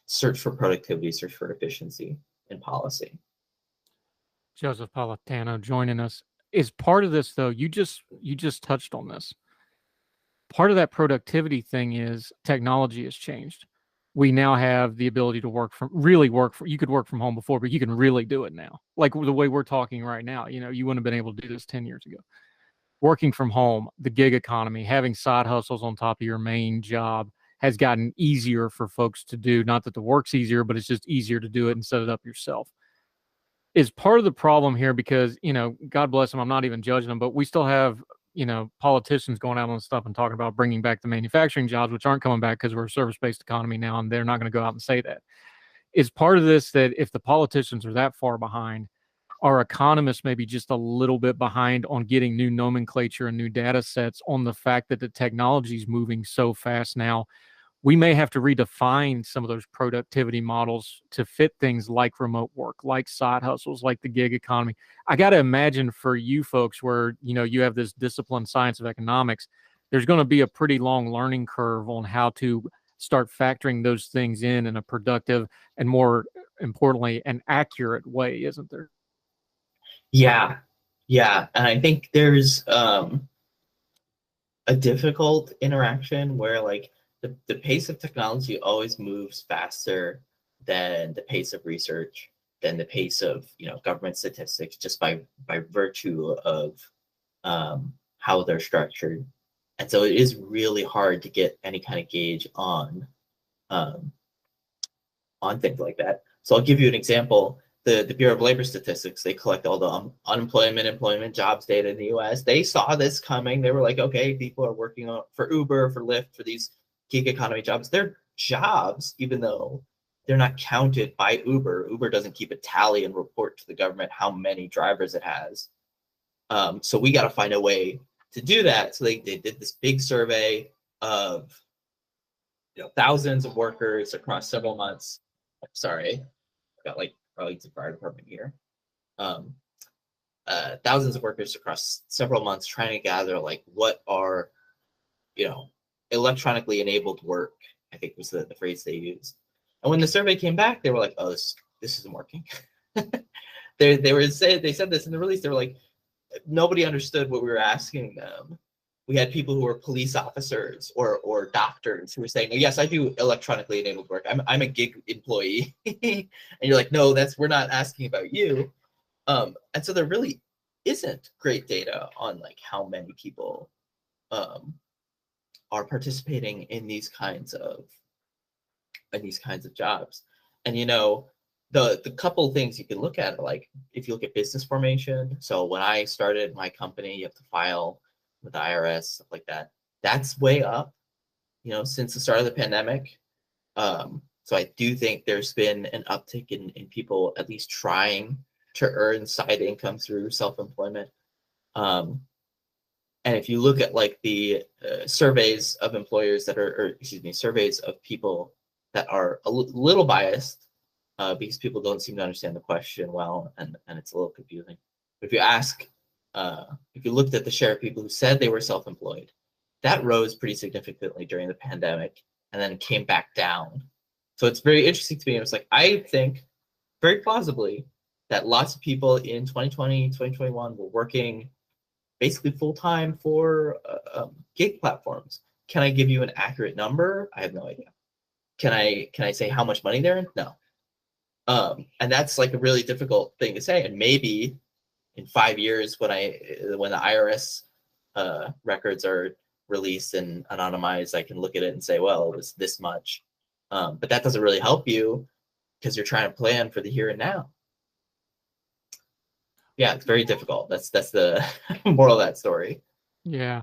search for productivity, search for efficiency in policy. Joesph Politano joining us. Is part of this, though, you just touched on this. Part of that productivity thing is technology has changed. We now have the ability to you could work from home before, but you can really do it now. Like the way we're talking right now, you wouldn't have been able to do this 10 years ago. Working from home, the gig economy, having side hustles on top of your main job has gotten easier for folks to do. Not that the work's easier, but it's just easier to do it and set it up yourself. Is part of the problem here because, God bless them, I'm not even judging them, but we still have, politicians going out on stuff and talking about bringing back the manufacturing jobs, which aren't coming back because we're a service-based economy now, and they're not going to go out and say that. Is part of this that if the politicians are that far behind, our economists may be just a little bit behind on getting new nomenclature and new data sets on the fact that the technology is moving so fast now? We may have to redefine some of those productivity models to fit things like remote work, like side hustles, like the gig economy. I got to imagine for you folks where, you have this discipline, science of economics, there's going to be a pretty long learning curve on how to start factoring those things in a productive and, more importantly, an accurate way, isn't there? Yeah. And I think there's a difficult interaction where like, the pace of technology always moves faster than the pace of research, than the pace of government statistics, just by virtue of how they're structured. And so it is really hard to get any kind of gauge on things like that. So I'll give you an example. The Bureau of Labor Statistics, they collect all the unemployment, employment, jobs data in the US. They saw this coming. They were like, okay, people are working for Uber, for Lyft, for these gig economy jobs. They're jobs, even though they're not counted by Uber. Uber doesn't keep a tally and report to the government how many drivers it has. So we got to find a way to do that. So they did this big survey of thousands of workers across several months. Sorry, I got like probably the fire department here. Thousands of workers across several months trying to gather like what are electronically enabled work, I think was the phrase they used. And when the survey came back, they were like, oh, this is this isn't working. They said this in the release. They were like, nobody understood what we were asking them. We had people who were police officers or doctors who were saying, yes, I do electronically enabled work. I'm a gig employee. And you're like, no, we're not asking about you. And so there really isn't great data on like how many people are participating in these kinds of jobs. And the couple things you can look at are like, if you look at business formation. So when I started my company, you have to file with the IRS, stuff like that. That's way up, since the start of the pandemic. So I do think there's been an uptick in people at least trying to earn side income through self-employment. And if you look at like the surveys of employers surveys of people that are a little biased, because people don't seem to understand the question well, and it's a little confusing. But if you ask, if you looked at the share of people who said they were self-employed, that rose pretty significantly during the pandemic and then came back down. So it's very interesting to me. It's like, I think very plausibly that lots of people in 2020, 2021 were working basically full-time for gig platforms. Can I give you an accurate number? I have no idea. Can I say how much money they're in? No. And that's like a really difficult thing to say. And maybe in 5 years, when the IRS records are released and anonymized, I can look at it and say, well, it was this much. But that doesn't really help you because you're trying to plan for the here and now. Yeah, it's very difficult. That's the moral of that story. Yeah.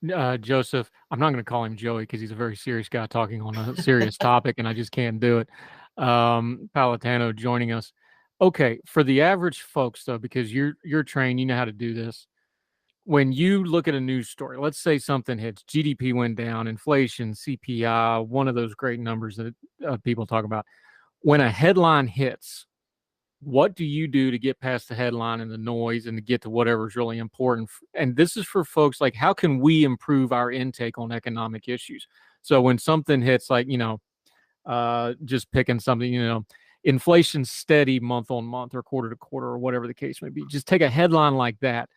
Joesph, I'm not going to call him Joey because he's a very serious guy talking on a serious topic, and I just can't do it. Politano joining us. Okay, for the average folks though, because you're trained, you know how to do this. When you look at a news story, let's say something hits, GDP went down, inflation, CPI, one of those great numbers that people talk about. When a headline hits, what do you do to get past the headline and the noise and to get to whatever is really important? And this is for folks like, how can we improve our intake on economic issues? So when something hits, like, just picking something, inflation steady month on month or quarter to quarter or whatever the case may be, just take a headline like that.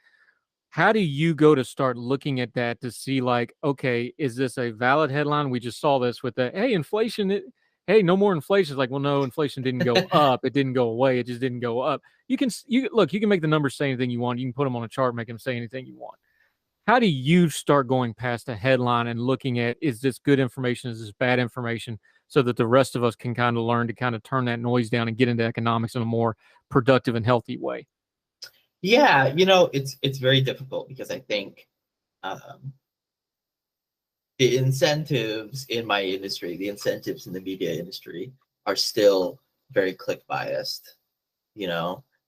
How do you go to start looking at that to see like, okay, is this a valid headline? We just saw this with the, hey, inflation, hey, no more inflation. It's like, well, no, inflation didn't go up. It didn't go away. It just didn't go up. You can make the numbers say anything you want. You can put them on a chart, make them say anything you want. How do you start going past a headline and looking at, is this good information? Is this bad information? So that the rest of us can kind of learn to kind of turn that noise down and get into economics in a more productive and healthy way. Yeah, it's very difficult because I think the incentives in my industry, the incentives in the media industry are still very click biased,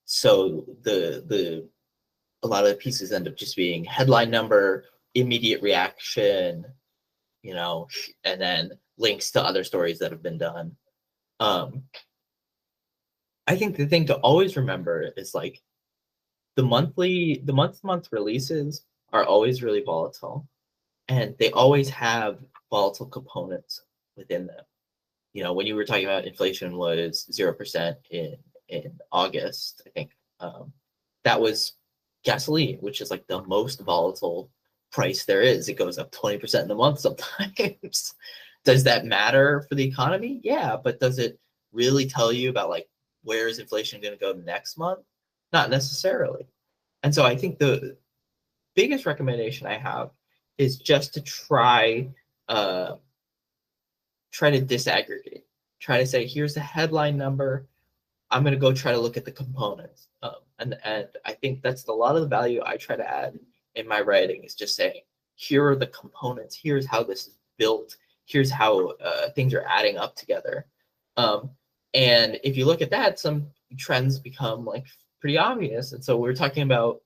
so a lot of the pieces end up just being headline number, immediate reaction, and then links to other stories that have been done. I think the thing to always remember is like the month-to-month releases are always really volatile, and they always have volatile components within them. When you were talking about inflation was 0% in August, I think that was gasoline, which is like the most volatile price there is. It goes up 20% in a month sometimes. Does that matter for the economy? Yeah, but does it really tell you about like where is inflation going to go next month? Not necessarily. And so I think the biggest recommendation I have is just to try to disaggregate. Try to say, here's the headline number. I'm going to go try to look at the components. And I think that's a lot of the value I try to add in my writing is just saying, here are the components. Here's how this is built. Here's how things are adding up together. And if you look at that, some trends become like pretty obvious. And so we're talking about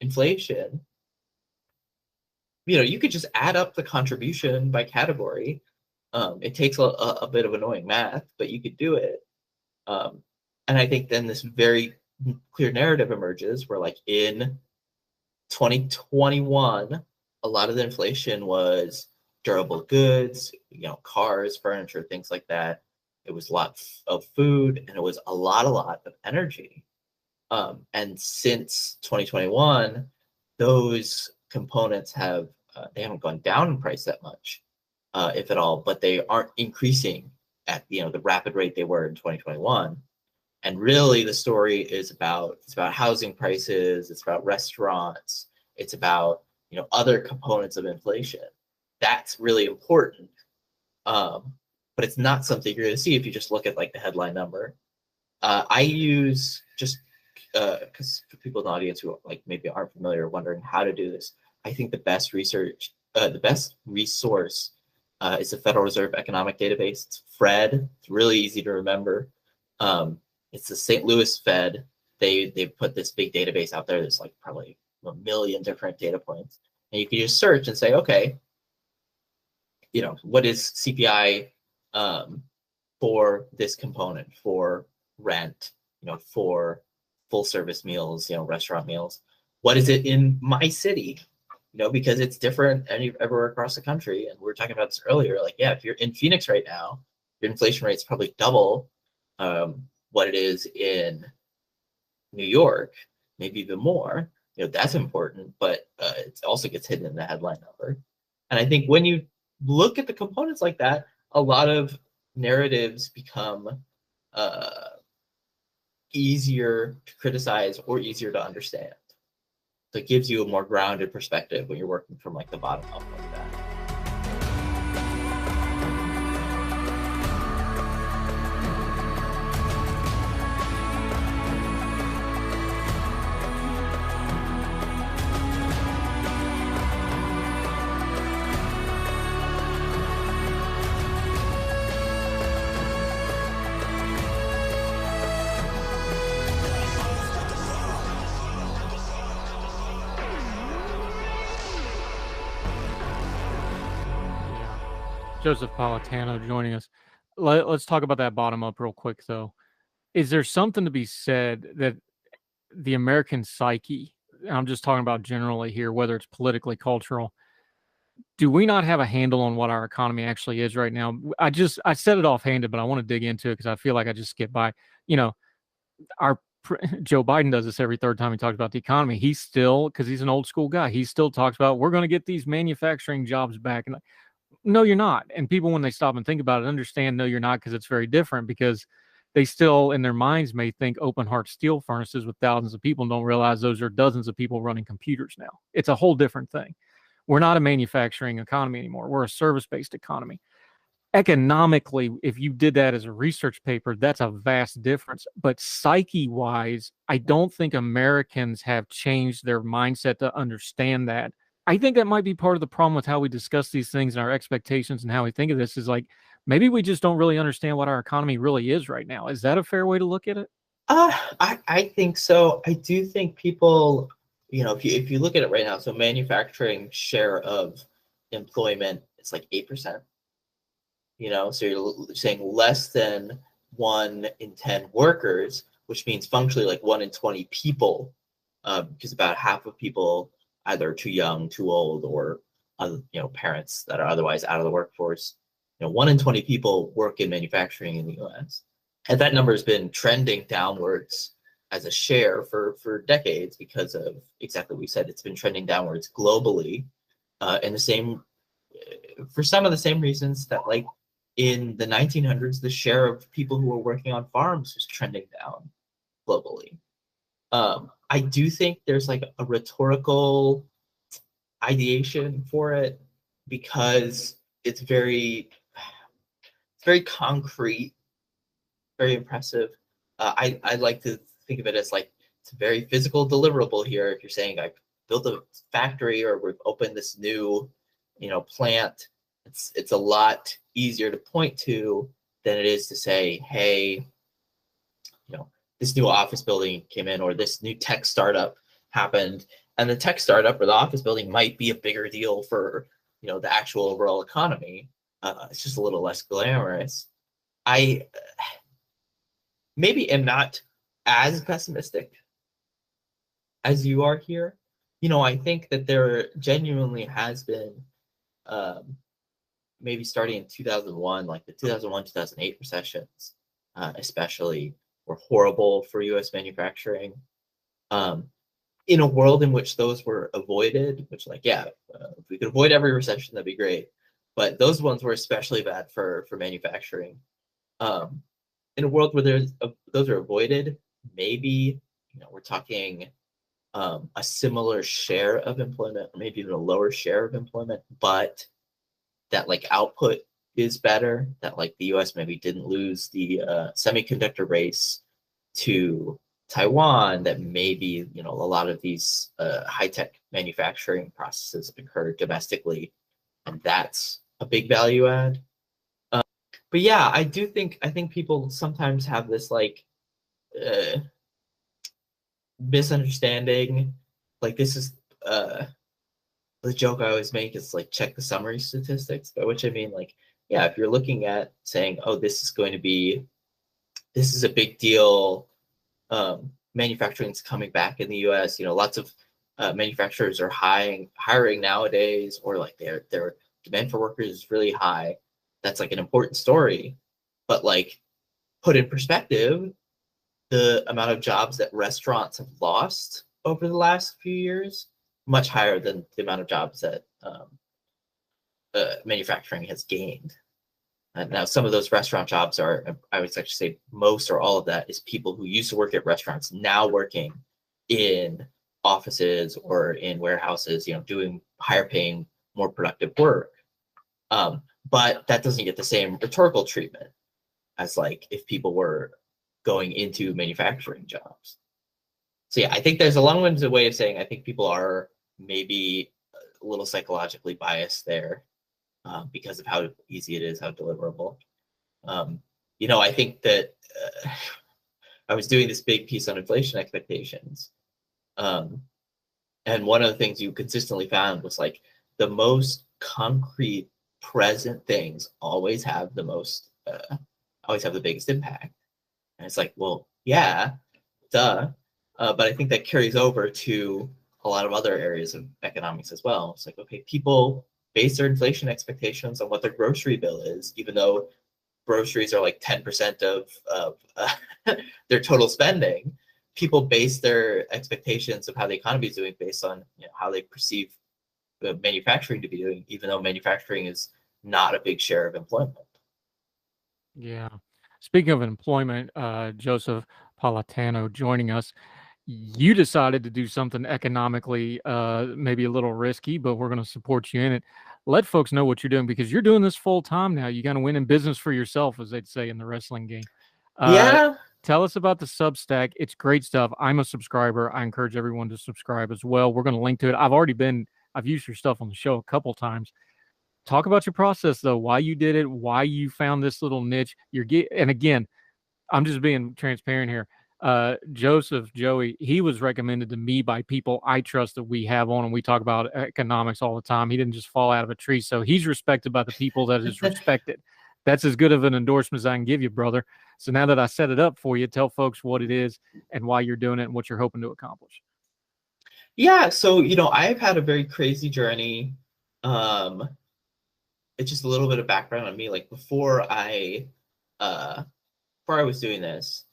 inflation. You could just add up the contribution by category. It takes a bit of annoying math, but you could do it. And I think then this very clear narrative emerges where like in 2021, a lot of the inflation was durable goods, cars, furniture, things like that. it was a lot of food, and it was a lot of energy. And since 2021, those components have they haven't gone down in price that much, if at all, but they aren't increasing at the rapid rate they were in 2021. And really, the story is about housing prices, it's about restaurants, it's about other components of inflation. That's really important, but it's not something you're going to see if you just look at like the headline number. I use just because for people in the audience who like maybe aren't familiar, wondering how to do this, I think the best resource is the Federal Reserve Economic Database. It's FRED. It's really easy to remember. It's the St. Louis Fed. They put this big database out there. There's like probably a million different data points, and you can just search and say, okay, what is CPI for this component, for rent, for full service meals, restaurant meals. What is it in my city? Because it's different everywhere across the country. And we were talking about this earlier. Like, yeah, if you're in Phoenix right now, your inflation rate is probably double what it is in New York, maybe even more. That's important, but it also gets hidden in the headline number. And I think when you look at the components like that, a lot of narratives become easier to criticize or easier to understand. So it gives you a more grounded perspective when you're working from like the bottom up like that. Joesph Politano joining us. Let's talk about that bottom up real quick, though. Is there something to be said that the American psyche, I'm just talking about generally here, whether it's politically, cultural, do we not have a handle on what our economy actually is right now? I said it offhanded, but I want to dig into it because I feel like I just skipped by. Our Joe Biden does this every third time he talks about the economy. He's still, because he's an old school guy, he still talks about we're going to get these manufacturing jobs back. And no, you're not. And people, when they stop and think about it, understand no, you're not, because it's very different, because they still, in their minds, may think open heart steel furnaces with thousands of people and don't realize those are dozens of people running computers now. It's a whole different thing. We're not a manufacturing economy anymore. We're a service-based economy. Economically, if you did that as a research paper, that's a vast difference. But psyche-wise, I don't think Americans have changed their mindset to understand that. I think that might be part of the problem with how we discuss these things and our expectations and how we think of this is like, maybe we just don't really understand what our economy really is right now. Is that a fair way to look at it? I think so. I do think people, if you look at it right now, so manufacturing share of employment, it's like 8%. So you're saying less than 1 in 10 workers, which means functionally like 1 in 20 people, because about half of people either too young, too old, or parents that are otherwise out of the workforce. 1 in 20 people work in manufacturing in the U.S. And that number has been trending downwards as a share for decades because of exactly what we said. It's been trending downwards globally, and for some of the same reasons that like in the 1900s, the share of people who were working on farms was trending down globally. I do think there's like a rhetorical ideation for it because it's very concrete, very impressive. I like to think of it as like it's a very physical deliverable here. If you're saying I've built a factory or we've opened this new, plant, it's a lot easier to point to than it is to say, hey, this new office building came in or this new tech startup happened. And the tech startup or the office building might be a bigger deal for, the actual overall economy. It's just a little less glamorous. I maybe am not as pessimistic as you are here. I think that there genuinely has been maybe starting in 2001, like the 2001, 2008 recessions, especially, were horrible for U.S. manufacturing. In a world in which those were avoided, which, like, yeah, if we could avoid every recession, that'd be great. But those ones were especially bad for manufacturing. In a world where those are avoided, maybe, we're talking a similar share of employment, or maybe even a lower share of employment, but that, like, output is better. That, like, the U.S. maybe didn't lose the semiconductor race to Taiwan. That maybe, a lot of these high-tech manufacturing processes occur domestically, and that's a big value add. But yeah, I think people sometimes have this, like, misunderstanding. Like, this is the joke I always make is, like, check the summary statistics, by which I mean, like, yeah, if you're looking at saying, oh, this is a big deal, manufacturing's coming back in the US, lots of manufacturers are hiring nowadays, or, like, their demand for workers is really high. That's, like, an important story. But, like, put in perspective, the amount of jobs that restaurants have lost over the last few years, much higher than the amount of jobs that manufacturing has gained. And now some of those restaurant jobs are, I would actually say most or all of that is people who used to work at restaurants now working in offices or in warehouses, doing higher paying, more productive work. But that doesn't get the same rhetorical treatment as, like, if people were going into manufacturing jobs. So yeah, I think there's a long-winded way of saying I think people are maybe a little psychologically biased there, because of how easy it is, how deliverable. I think that I was doing this big piece on inflation expectations. And one of the things you consistently found was, like, the most concrete present things always have the biggest impact. And it's like, well, yeah, duh. But I think that carries over to a lot of other areas of economics as well. It's like, okay, people base their inflation expectations on what their grocery bill is, even though groceries are like 10% of their total spending. People base their expectations of how the economy is doing based on how they perceive manufacturing to be doing, even though manufacturing is not a big share of employment. Yeah. Speaking of employment, Joesph Politano joining us. You decided to do something economically, maybe a little risky, but we're going to support you in it. Let folks know what you're doing, because you're doing this full time now. You got to win in business for yourself, as they'd say in the wrestling game. Yeah. Tell us about the Substack. It's great stuff. I'm a subscriber. I encourage everyone to subscribe as well. We're going to link to it. I've used your stuff on the show a couple times. Talk about your process, though, why you did it, why you found this little niche. And again, I'm just being transparent here. Joey, he was recommended to me by people I trust that we have on, and we talk about economics all the time. He didn't just fall out of a tree. So he's respected by the people that is respected. That's as good of an endorsement as I can give you, brother. So now that I set it up for you, tell folks what it is and why you're doing it and what you're hoping to accomplish. Yeah. So, I've had a very crazy journey. It's just a little bit of background on me. Like, before I was doing this,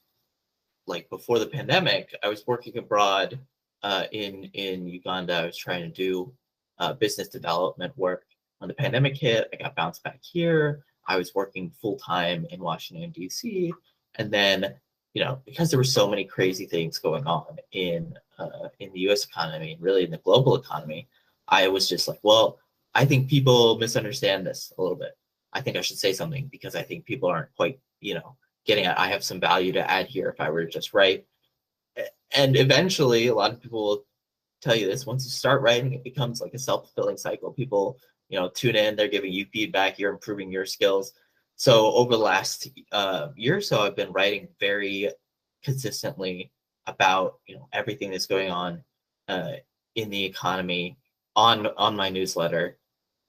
like before the pandemic, I was working abroad in Uganda. I was trying to do business development work. When the pandemic hit, I got bounced back here. I was working full time in Washington, D.C. And then, because there were so many crazy things going on in the U.S. economy and really in the global economy, I was just like, well, I think people misunderstand this a little bit. I think I should say something, because I think people aren't quite, getting at, I have some value to add here if I were to just write. And eventually, a lot of people will tell you this, once you start writing, it becomes like a self-fulfilling cycle. People, tune in, they're giving you feedback, you're improving your skills. So over the last year or so, I've been writing very consistently about, everything that's going on in the economy on my newsletter.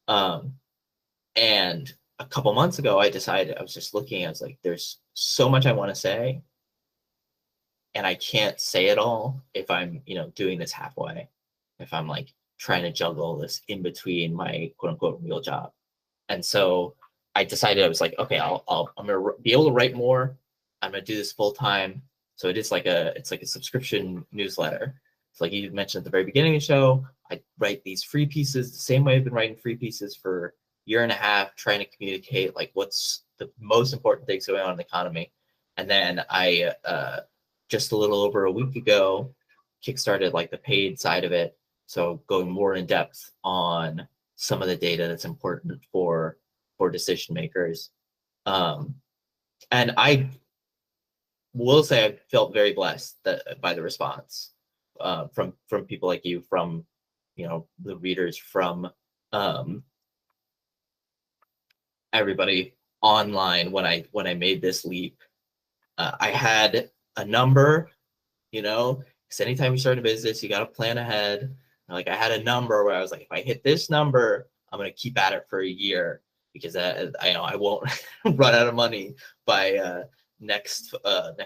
And a couple months ago, I decided, I was just looking, I was like, there's so much I want to say, and I can't say it all if I'm, doing this halfway, if I'm like trying to juggle this in between my quote unquote real job. And so I decided, I was like, okay, I'm gonna be able to write more. I'm gonna do this full time. So it's like a subscription newsletter. It's like you mentioned at the very beginning of the show. I write these free pieces the same way I've been writing free pieces for a year and a half, trying to communicate like what's the most important things going on in the economy. And then I just a little over a week ago kickstarted like the paid side of it. So going more in depth on some of the data that's important for decision makers. And I will say I felt very blessed by the response from people like you, from the readers, from everybody online when I made this leap. I had a number, because anytime you start a business, you got to plan ahead. Like I had a number where I was like, if I hit this number, I'm going to keep at it for a year, because I know I won't run out of money by next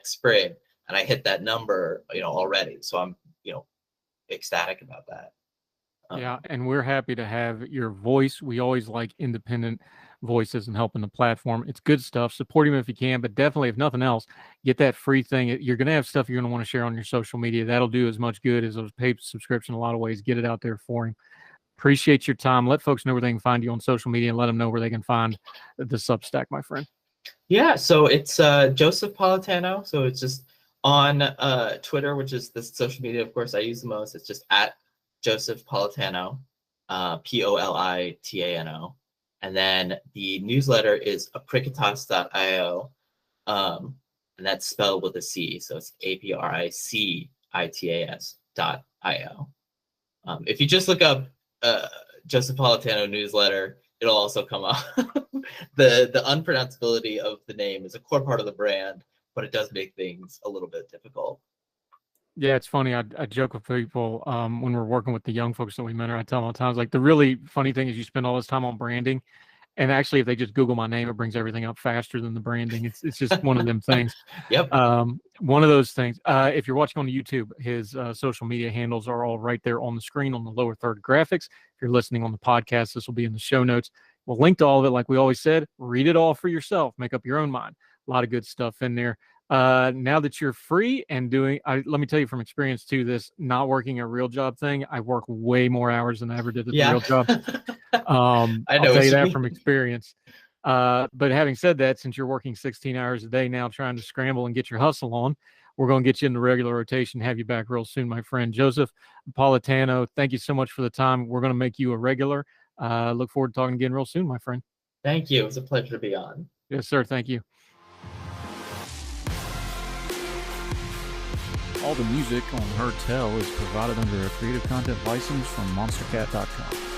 spring. And I hit that number, already. So I'm, ecstatic about that. Yeah, and we're happy to have your voice. We always like independent voices and helping the platform. It's good stuff. Support him if you can, but definitely, if nothing else, get that free thing. You're going to have stuff you're going to want to share on your social media. That'll do as much good as those paid subscription in a lot of ways. Get it out there for him. Appreciate your time. Let folks know where they can find you on social media, and let them know where they can find the Substack, my friend. Yeah, so it's Joesph Politano. So it's just on Twitter, which is the social media, of course, I use the most. It's just at Joesph Politano, Politano. And then the newsletter is apricotas.io, and that's spelled with a C. So it's apricotas.io. If you just look up Joesph Politano newsletter, it'll also come up. The unpronounceability of the name is a core part of the brand, but it does make things a little bit difficult. Yeah, it's funny. I joke with people when we're working with the young folks that we mentor. I tell them all the time, like, the really funny thing is you spend all this time on branding, and actually, if they just Google my name, it brings everything up faster than the branding. It's just one of them things. Yep. One of those things. If you're watching on YouTube, his social media handles are all right there on the screen on the lower third graphics. If you're listening on the podcast, this will be in the show notes. We'll link to all of it. Like we always said, read it all for yourself. Make up your own mind. A lot of good stuff in there. Now that you're free and doing, let me tell you from experience too, this not working a real job thing, I work way more hours than I ever did at the real job. I know, I'll tell you that from experience. But having said that, since you're working 16 hours a day now trying to scramble and get your hustle on, we're going to get you in the regular rotation, have you back real soon, my friend. Joesph Politano, thank you so much for the time. We're going to make you a regular. Look forward to talking again real soon, my friend. Thank you. It was a pleasure to be on. Yes, sir. Thank you. All the music on Heard Tell is provided under a Creative Content license from monstercat.com.